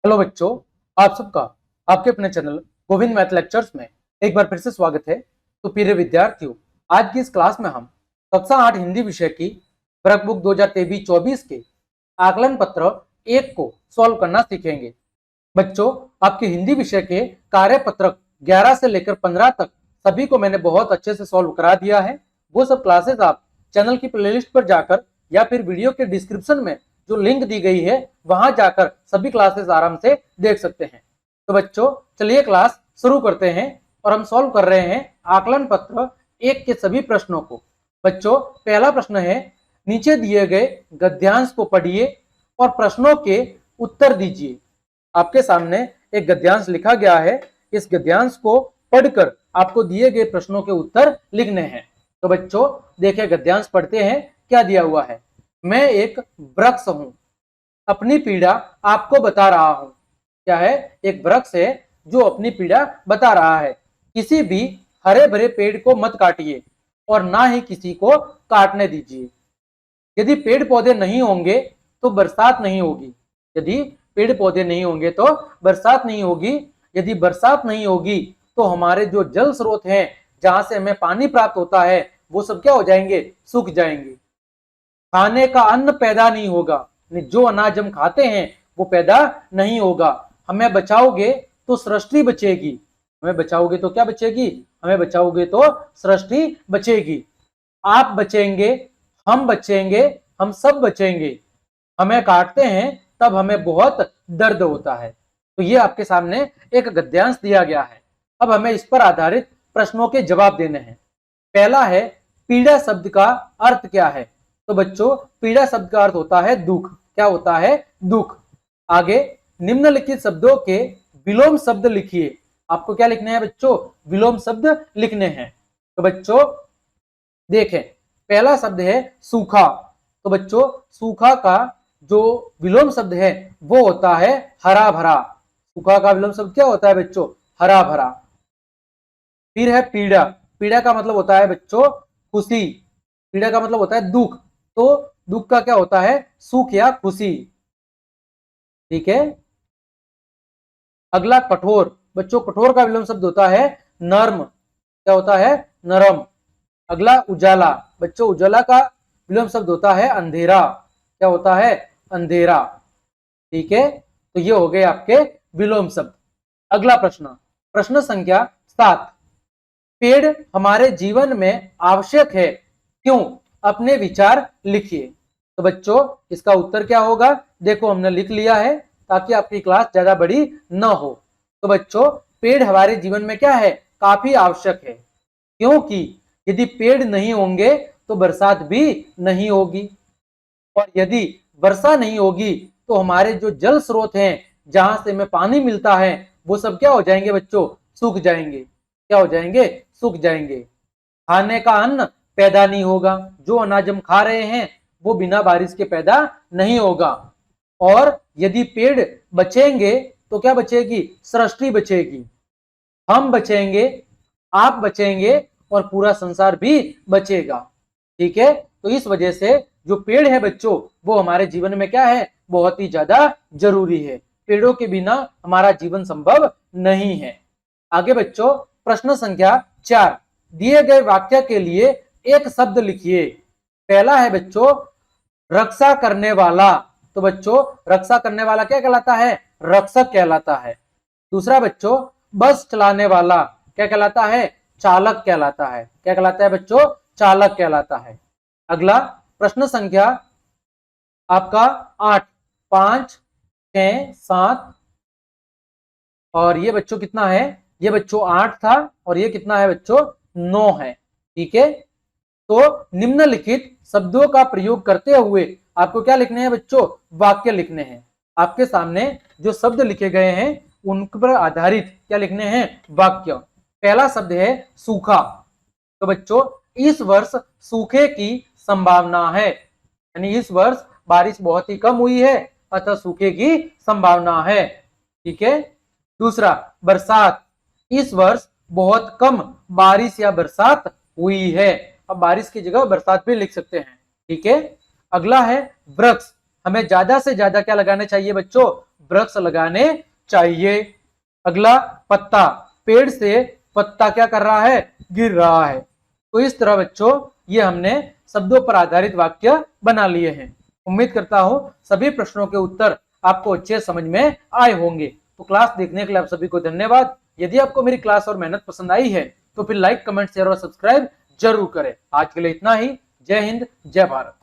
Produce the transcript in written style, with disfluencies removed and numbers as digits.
Hello बच्चों, आप सबका आपके अपने चैनल गोविंद मैथ लेक्चर्स में एक बार फिर से स्वागत है। तो प्रिय विद्यार्थियों, आज की इस क्लास में हम कक्षा 8 हिंदी विषय की वर्क बुक 2023-24 के आकलन पत्र 1 को सॉल्व करना सीखेंगे। बच्चों, आपके हिंदी विषय के कार्य पत्रक 11 से लेकर 15 तक सभी को मैंने बहुत अच्छे से सॉल्व करा दिया है। वो सब क्लासेस आप चैनल की प्लेलिस्ट पर जाकर या फिर वीडियो के डिस्क्रिप्शन में जो लिंक दी गई है वहां जाकर सभी क्लासेस आराम से देख सकते हैं। तो बच्चों, चलिए क्लास शुरू करते हैं और हम सॉल्व कर रहे हैं आकलन पत्र 1 के सभी प्रश्नों को। बच्चों, पहला प्रश्न है, नीचे दिए गए गद्यांश को पढ़िए और प्रश्नों के उत्तर दीजिए। आपके सामने एक गद्यांश लिखा गया है। इस गद्यांश को पढ़कर आपको दिए गए प्रश्नों के उत्तर लिखने हैं। तो बच्चों देखिए, गद्यांश पढ़ते हैं। क्या दिया हुआ है? मैं एक वृक्ष हूं, अपनी पीड़ा आपको बता रहा हूं। क्या है? एक वृक्ष है जो अपनी पीड़ा बता रहा है। किसी भी हरे भरे पेड़ को मत काटिए और ना ही किसी को काटने दीजिए। यदि पेड़ पौधे नहीं होंगे तो बरसात नहीं होगी। यदि पेड़ पौधे नहीं होंगे तो बरसात नहीं होगी। यदि बरसात नहीं होगी तो हमारे जो जल स्रोत हैं, जहां से हमें पानी प्राप्त होता है, वो सब क्या हो जाएंगे? सूख जाएंगे। खाने का अन्न पैदा नहीं होगा, जो अनाज हम खाते हैं वो पैदा नहीं होगा। हमें बचाओगे तो सृष्टि बचेगी। हमें बचाओगे तो क्या बचेगी? हमें बचाओगे तो सृष्टि बचेगी। आप बचेंगे, हम बचेंगे, हम सब बचेंगे। हमें काटते हैं तब हमें बहुत दर्द होता है। तो ये आपके सामने एक गद्यांश दिया गया है। अब हमें इस पर आधारित प्रश्नों के जवाब देने हैं। पहला है, पीड़ा शब्द का अर्थ क्या है? तो बच्चों, पीड़ा शब्द का अर्थ होता है दुख। क्या होता है? दुख। आगे, निम्नलिखित शब्दों के विलोम शब्द लिखिए। आपको क्या लिखने हैं बच्चों? विलोम शब्द लिखने हैं। तो बच्चों देखें, पहला शब्द है सूखा। तो बच्चों, सूखा का जो विलोम शब्द है वो होता है हरा भरा। सूखा का विलोम शब्द क्या होता है बच्चों? हरा भरा। फिर है पीड़ा। पीड़ा का मतलब होता है बच्चों खुशी। पीड़ा का मतलब होता है दुख। तो दुख का क्या होता है? सुख या खुशी। ठीक है। अगला कठोर। बच्चों, कठोर का विलोम शब्द होता है नर्म। क्या होता है? नरम। अगला उजाला। बच्चों, उजाला का विलोम शब्द होता है अंधेरा। क्या होता है? अंधेरा। ठीक है। तो ये हो गए आपके विलोम शब्द। अगला प्रश्न, प्रश्न संख्या 7। पेड़ हमारे जीवन में आवश्यक है, क्यों? अपने विचार लिखिए। तो बच्चों इसका उत्तर क्या होगा? देखो, हमने लिख लिया है ताकि आपकी क्लास ज्यादा बड़ी न हो। तो बच्चों, पेड़ हमारे जीवन में क्या है? काफी आवश्यक है, क्योंकि यदि पेड़ नहीं होंगे तो बरसात भी नहीं होगी, और यदि वर्षा नहीं होगी तो हमारे जो जल स्रोत हैं, जहां से हमें पानी मिलता है, वो सब क्या हो जाएंगे बच्चों? सूख जाएंगे। क्या हो जाएंगे? सूख जाएंगे। खाने का अन्न पैदा नहीं होगा। जो अनाज हम खा रहे हैं वो बिना बारिश के पैदा नहीं होगा। और यदि पेड़ बचेंगे तो क्या बचेगी? सृष्टि बचेगी। हम बचेंगे, आप बचेंगे और पूरा संसार भी बचेगा। ठीक है। तो इस वजह से जो पेड़ है बच्चों, वो हमारे जीवन में क्या है? बहुत ही ज्यादा जरूरी है। पेड़ों के बिना हमारा जीवन संभव नहीं है। आगे बच्चों, प्रश्न संख्या 4। दिए गए वाक्य के लिए एक शब्द लिखिए। पहला है बच्चों रक्षा करने वाला। तो बच्चों, रक्षा करने वाला क्या कहलाता है? रक्षक कहलाता है। दूसरा बच्चों, बस चलाने वाला क्या कहलाता है? चालक कहलाता है। क्या कहलाता है बच्चों? चालक कहलाता है। अगला प्रश्न संख्या आपका 8, 5, 6, 7 और ये बच्चों कितना है? ये बच्चों 8 था और ये कितना है बच्चों? 9 है। ठीक है। तो निम्नलिखित शब्दों का प्रयोग करते हुए आपको क्या लिखने हैं बच्चों? वाक्य लिखने हैं। आपके सामने जो शब्द लिखे गए हैं उन पर आधारित क्या लिखने हैं? वाक्य। पहला शब्द है सूखा। तो बच्चों, इस वर्ष सूखे की संभावना है, यानी इस वर्ष बारिश बहुत ही कम हुई है, अतः सूखे की संभावना है। ठीक है। दूसरा, बरसात। इस वर्ष बहुत कम बारिश या बरसात हुई है। अब बारिश की जगह बरसात भी लिख सकते हैं। ठीक है। अगला है वृक्ष। हमें ज्यादा से ज्यादा क्या लगाने चाहिए बच्चों? वृक्ष लगाने चाहिए। अगला, पत्ता, पेड़ से पत्ता क्या कर रहा है, गिर रहा है। तो इस तरह बच्चों ये हमने शब्दों पर आधारित वाक्य बना लिए हैं। उम्मीद करता हूं सभी प्रश्नों के उत्तर आपको अच्छे समझ में आए होंगे। तो क्लास देखने के लिए आप सभी को धन्यवाद। यदि आपको मेरी क्लास और मेहनत पसंद आई है तो फिर लाइक, कमेंट, शेयर और सब्सक्राइब जरूर करें। आज के लिए इतना ही। जय हिंद, जय भारत।